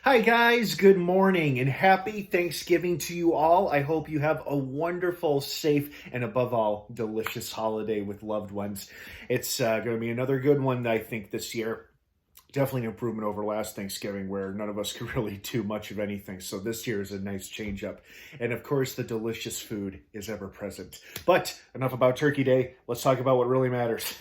Hi, guys. Good morning and happy Thanksgiving to you all. I hope you have a wonderful, safe, and above all, delicious holiday with loved ones. It's going to be another good one, I think, this year. Definitely an improvement over last Thanksgiving where none of us could really do much of anything. So this year is a nice change up. And of course, the delicious food is ever present. But enough about Turkey Day. Let's talk about what really matters.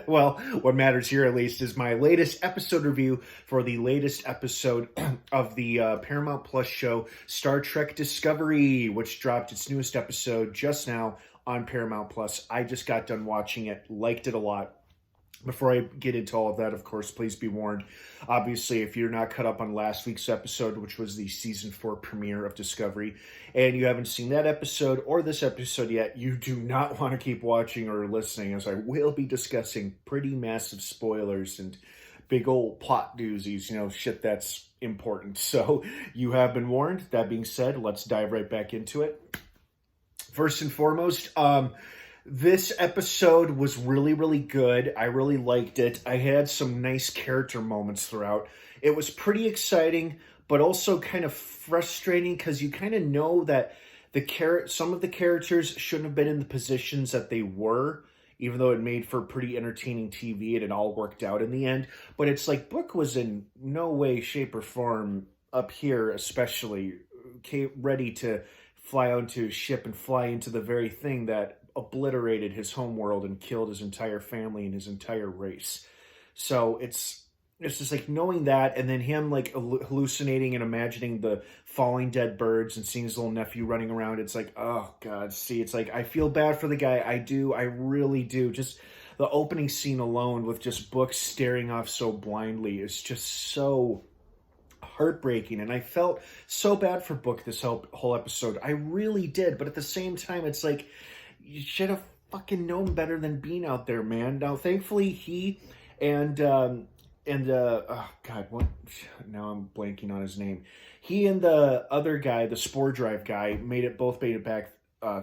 Well, what matters here at least is my latest episode review for the latest episode of the Paramount Plus show Star Trek Discovery, which dropped its newest episode just now on Paramount Plus. I just got done watching it, liked it a lot. Before I get into all of that, of course, please be warned. Obviously, if you're not caught up on last week's episode, which was the season 4 premiere of Discovery, and you haven't seen that episode or this episode yet, you do not want to keep watching or listening, as I will be discussing pretty massive spoilers and big old plot doozies, shit that's important. So you have been warned. That being said, let's dive right back into it. First and foremost, this episode was really, really good. I really liked it. I had some nice character moments throughout. It was pretty exciting, but also kind of frustrating because you kind of know that some of the characters shouldn't have been in the positions that they were, even though it made for pretty entertaining TV and it all worked out in the end. But it's like Book was in no way, shape, or form up here, especially ready to fly onto a ship and fly into the very thing that obliterated his home world and killed his entire family and his entire race. So it's just like knowing that, and then him like hallucinating and imagining the falling dead birds and seeing his little nephew running around. It's like, oh God, see, it's like I feel bad for the guy. I really do. Just the opening scene alone with just Book staring off so blindly is just so heartbreaking, and I felt so bad for Book this whole episode. I really did, but at the same time, it's like you should have fucking known better than being out there, man. Now, thankfully, he and oh God, what? Now I'm blanking on his name. He and the other guy, the Spore Drive guy, made it back,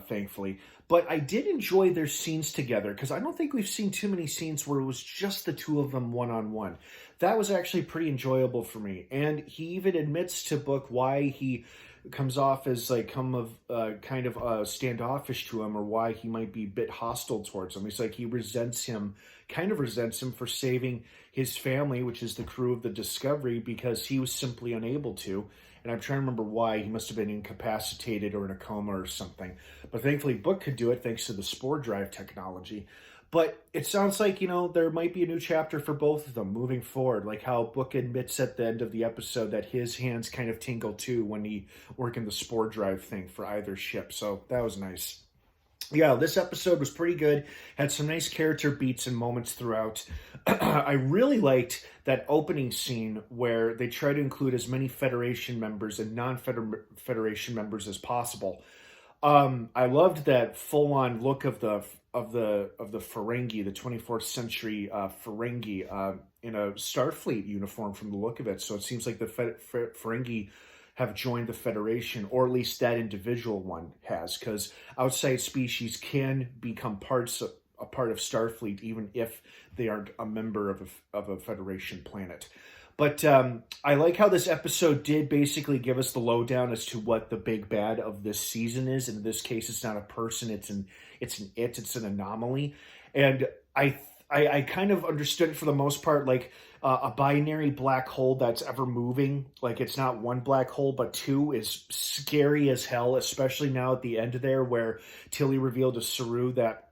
thankfully. But I did enjoy their scenes together because I don't think we've seen too many scenes where it was just the two of them one-on-one. That was actually pretty enjoyable for me. And he even admits to Book why he comes off as like kind of standoffish to him, or why he might be a bit hostile towards him. He's like he kind of resents him for saving his family, which is the crew of the Discovery, because he was simply unable to. And I'm trying to remember why. He must have been incapacitated or in a coma or something. But thankfully Book could do it thanks to the Spore Drive technology. But it sounds like, there might be a new chapter for both of them moving forward, like how Book admits at the end of the episode that his hands kind of tingle too when he working the Spore Drive thing for either ship. So that was nice. Yeah, this episode was pretty good. Had some nice character beats and moments throughout. I really liked that opening scene where they try to include as many Federation members and non-Federation members as possible. I loved that full-on look of the Ferengi, the 24th century Ferengi, in a Starfleet uniform from the look of it. So it seems like the Ferengi have joined the Federation, or at least that individual one has, because outside species can become a part of Starfleet even if they aren't a member of a Federation planet. But I like how this episode did basically give us the lowdown as to what the big bad of this season is. In this case, it's not a person; it's an anomaly, and I kind of understood it for the most part, like a binary black hole that's ever moving. Like it's not one black hole, but two is scary as hell, especially now at the end there where Tilly revealed to Saru that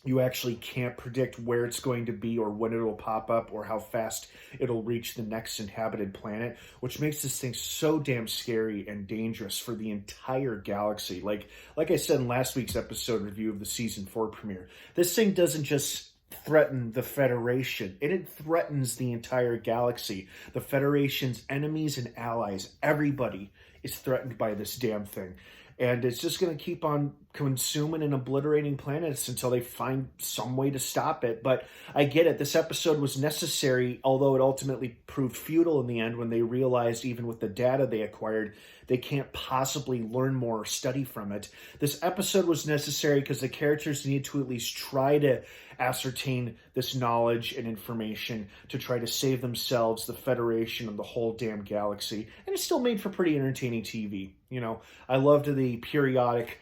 you actually can't predict where it's going to be or when it'll pop up or how fast it'll reach the next inhabited planet, which makes this thing so damn scary and dangerous for the entire galaxy. Like I said in last week's episode review of the season 4 premiere, this thing doesn't just threaten the Federation. It threatens the entire galaxy. The Federation's enemies and allies, everybody is threatened by this damn thing. And it's just going to keep on consuming and obliterating planets until they find some way to stop it. But I get it. This episode was necessary, although it ultimately proved futile in the end when they realized, even with the data they acquired, they can't possibly learn more or study from it. This episode was necessary because the characters need to at least try to ascertain this knowledge and information to try to save themselves, the Federation, and the whole damn galaxy. And it's still made for pretty entertaining TV. You know, I loved the periodic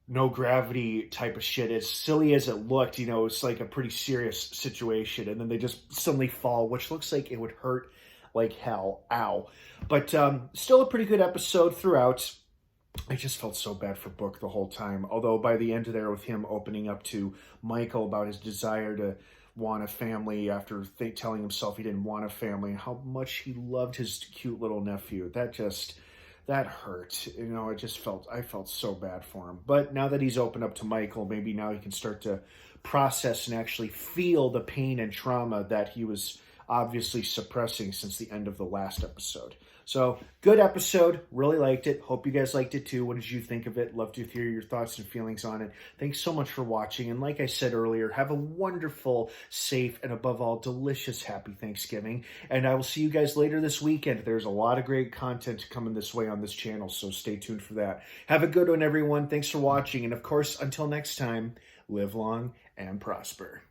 no gravity type of shit. As silly as it looked, you know, it's like a pretty serious situation, and then they just suddenly fall, which looks like it would hurt like hell. Ow. But still a pretty good episode throughout. I just felt so bad for Book the whole time. Although by the end of there, with him opening up to Michael about his desire to want a family after telling himself he didn't want a family, and how much he loved his cute little nephew, that hurt. You know, I felt so bad for him. But now that he's opened up to Michael, maybe now he can start to process and actually feel the pain and trauma that he was obviously suppressing since the end of the last episode. So, good episode. Really liked it. Hope you guys liked it too. What did you think of it? Love to hear your thoughts and feelings on it. Thanks so much for watching. And like I said earlier, have a wonderful, safe, and above all, delicious, happy Thanksgiving. And I will see you guys later this weekend. There's a lot of great content coming this way on this channel, so stay tuned for that. Have a good one, everyone. Thanks for watching. And of course, until next time, live long and prosper.